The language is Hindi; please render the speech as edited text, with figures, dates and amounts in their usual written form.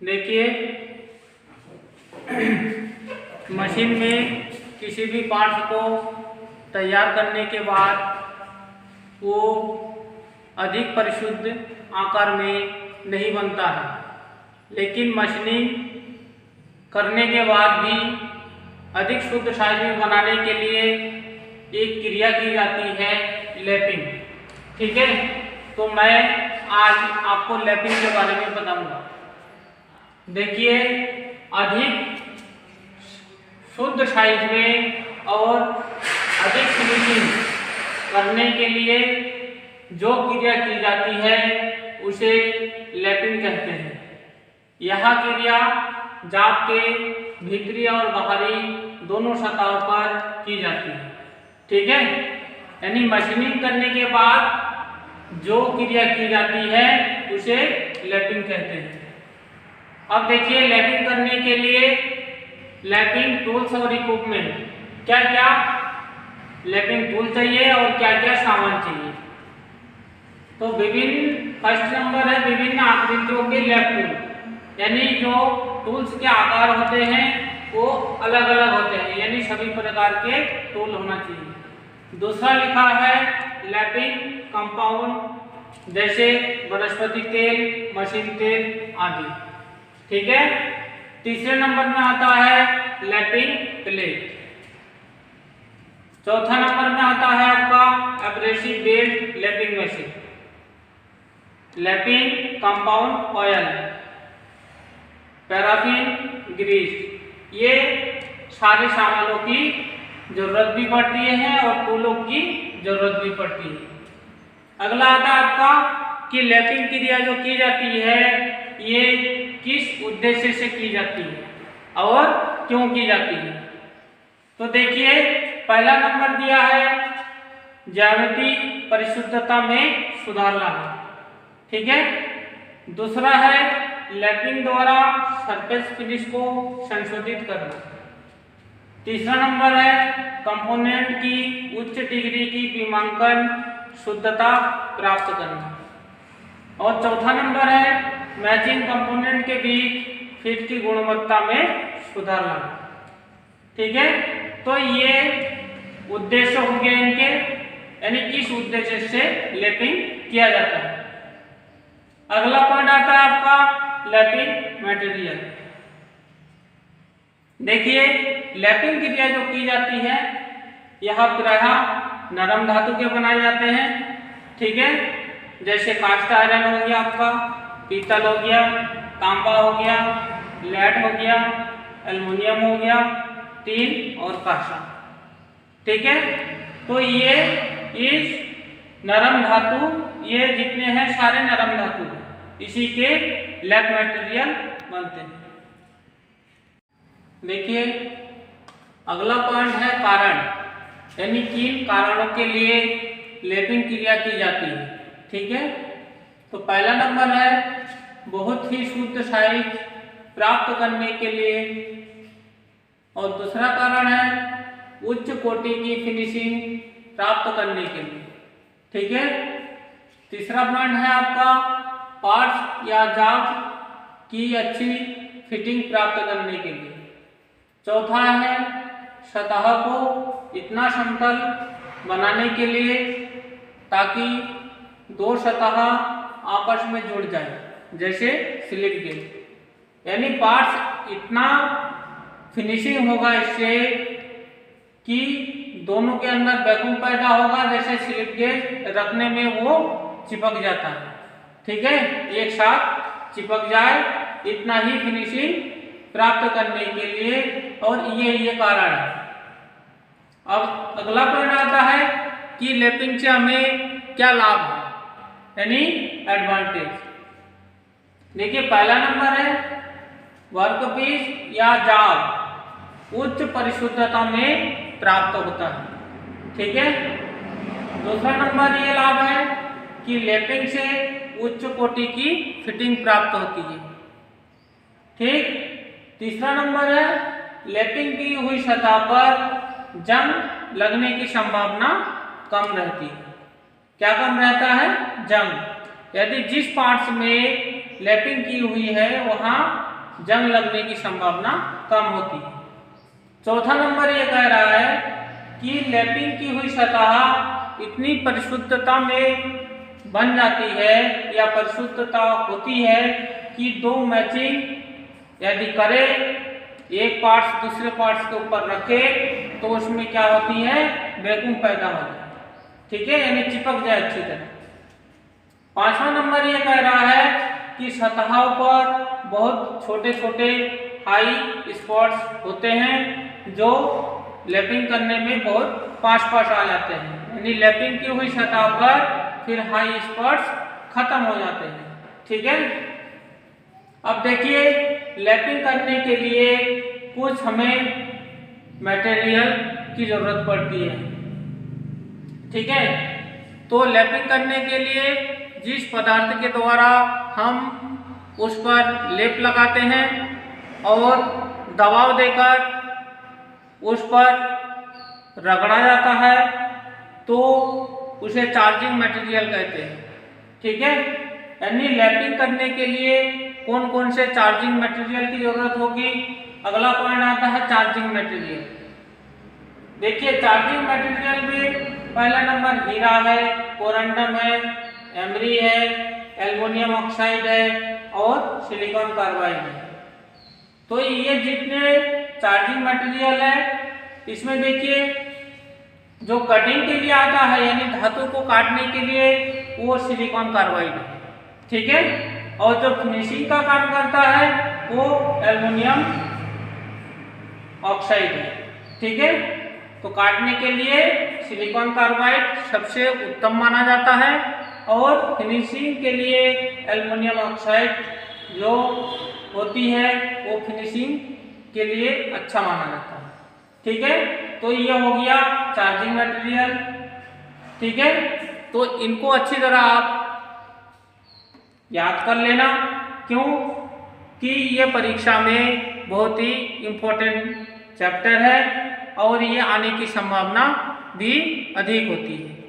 देखिए, मशीन में किसी भी पार्ट्स को तैयार करने के बाद वो अधिक परिशुद्ध आकार में नहीं बनता है, लेकिन मशीनिंग करने के बाद भी अधिक शुद्ध साइज में बनाने के लिए एक क्रिया की जाती है, लैपिंग। ठीक है, तो मैं आज आपको लैपिंग के बारे में बताऊंगा। देखिए, अधिक शुद्ध साइज में और अधिक फिनिशिंग करने के लिए जो क्रिया की जाती है उसे लैपिंग कहते हैं। यह क्रिया जाप के भीतरी और बाहरी दोनों सतहों पर की जाती है। ठीक है, यानी मशीनिंग करने के बाद जो क्रिया की जाती है उसे लैपिंग कहते हैं। अब देखिए, लैपिंग करने के लिए लैपिंग टूल्स और इक्विपमेंट, क्या क्या लैपिंग टूल चाहिए और क्या क्या सामान चाहिए। तो विभिन्न, फर्स्ट नंबर है विभिन्न आकृतियों के लैप टूल, यानी जो टूल्स के आकार होते हैं वो अलग अलग होते हैं, यानी सभी प्रकार के टूल होना चाहिए। दूसरा लिखा है लैपिंग कंपाउंड, जैसे वनस्पति तेल, मशीन तेल आदि। ठीक है, तीसरे नंबर में आता है लैपिंग प्लेट। चौथा नंबर में आता है आपका abrasive bed lapping machine, lapping compound oil, paraffin grease. ये सारे सामानों की जरूरत भी पड़ती है और टूलों की जरूरत भी पड़ती है। अगला आता है आपका कि लैपिंग क्रिया जो की जाती है ये किस उद्देश्य से की जाती है और क्यों की जाती है। तो देखिए, पहला नंबर दिया है ज्यामिति परिशुद्धता में सुधार लाना। ठीक है, दूसरा है लैपिंग द्वारा सरफेस फिनिश को संशोधित करना। तीसरा नंबर है कंपोनेंट की उच्च डिग्री की विमांकन शुद्धता प्राप्त करना। और चौथा नंबर है मैचिंग कंपोनेंट के बीच फिट की गुणवत्ता में सुधार लाना। ठीक है, तो ये उद्देश्य हो गए इनके, यानी किस उद्देश्य से लैपिंग किया जाता है। अगला पॉइंट आता है आपका लैपिंग मटेरियल। देखिए, लैपिंग क्रिया जो की जाती है यह प्रायः नरम धातु के बनाए जाते हैं। ठीक है, जैसे कास्ट आयरन हो गया, आपका पीतल हो गया, तांबा हो गया, लेड हो गया, एल्युमिनियम हो गया, टीन और कांसा। ठीक है, तो ये इस नरम धातु, ये जितने हैं सारे नरम धातु इसी के लैप मटेरियल बनते हैं। देखिए, अगला पॉइंट है कारण, यानी किन कारणों के लिए लैपिंग क्रिया की जाती है। ठीक है, तो पहला नंबर है बहुत ही शुद्ध साइज प्राप्त करने के लिए, और दूसरा कारण है उच्च कोटि की फिनिशिंग प्राप्त करने के लिए। ठीक है, तीसरा पॉइंट है आपका पार्ट्स या जाब की अच्छी फिटिंग प्राप्त करने के लिए। चौथा है सतह को इतना समतल बनाने के लिए ताकि दो सतह आपस में जुड़ जाए, जैसे स्लिप गेज, यानी पार्ट्स इतना फिनिशिंग होगा इससे कि दोनों के अंदर वैक्यूम पैदा होगा, जैसे स्लिप गेज रखने में वो चिपक जाता है। ठीक है, एक साथ चिपक जाए, इतना ही फिनिशिंग प्राप्त करने के लिए, और ये कारण है। अब अगला पॉइंट आता है कि लैपिंग से हमें क्या लाभ है, यानी एडवांटेज। देखिए, पहला नंबर है वर्कपीस या जाब उच्च परिशुद्धता में प्राप्त होता है। ठीक है, दूसरा नंबर ये लाभ है कि लैपिंग से उच्च कोटि की फिटिंग प्राप्त होती है। ठीक, तीसरा नंबर है लैपिंग की हुई सतह पर जंग लगने की संभावना कम रहती है। क्या कम रहता है? जंग। यदि जिस पार्ट्स में लैपिंग की हुई है वहां जंग लगने की संभावना कम होती है। चौथा नंबर ये कह रहा है कि लैपिंग की हुई सतह इतनी परिशुद्धता में बन जाती है या परिशुद्धता होती है कि दो मैचिंग यदि करे, एक पार्ट्स दूसरे पार्ट्स के ऊपर रखे तो उसमें क्या होती है, वैक्यूम पैदा हो जाए, ठीक है, यानी चिपक जाए अच्छी तरह। पांचवा नंबर ये कह रहा है कि सतहों पर बहुत छोटे छोटे हाई स्पॉट्स होते हैं जो लैपिंग करने में बहुत पास आ जाते हैं, यानी लैपिंग की हुई सतह पर फिर हाई स्पॉट्स खत्म हो जाते हैं, ठीक है। अब देखिए लैपिंग करने के लिए कुछ हमें मटेरियल की जरूरत पड़ती है, ठीक है। तो लैपिंग करने के लिए जिस पदार्थ के द्वारा हम उस पर लेप लगाते हैं और दबाव देकर उस पर रगड़ा जाता है तो उसे चार्जिंग मटेरियल कहते हैं, ठीक है। यानी लैपिंग करने के लिए कौन कौन से चार्जिंग मटेरियल की जरूरत होगी, अगला पॉइंट आता है चार्जिंग मटेरियल। देखिए चार्जिंग मटेरियल में पहला नंबर हीरा है, कोरंडम है, एमरी है, एल्युमिनियम ऑक्साइड है और सिलिकॉन कार्बाइड है। तो ये जितने चार्जिंग मटेरियल है इसमें देखिए जो कटिंग के लिए आता है यानी धातु को काटने के लिए वो सिलिकॉन कार्बाइड है, ठीक है। और जो फिनिशिंग का काम करता है वो एल्युमिनियम ऑक्साइड है, ठीक है। तो काटने के लिए सिलिकॉन कार्बाइड सबसे उत्तम माना जाता है और फिनिशिंग के लिए एल्युमिनियम ऑक्साइड जो होती है वो फिनिशिंग के लिए अच्छा माना जाता है, ठीक है। तो ये हो गया चार्जिंग मटेरियल, ठीक है। तो इनको अच्छी तरह आप याद कर लेना, क्यों कि ये परीक्षा में बहुत ही इम्पोर्टेंट चैप्टर है और ये आने की संभावना भी अधिक होती है।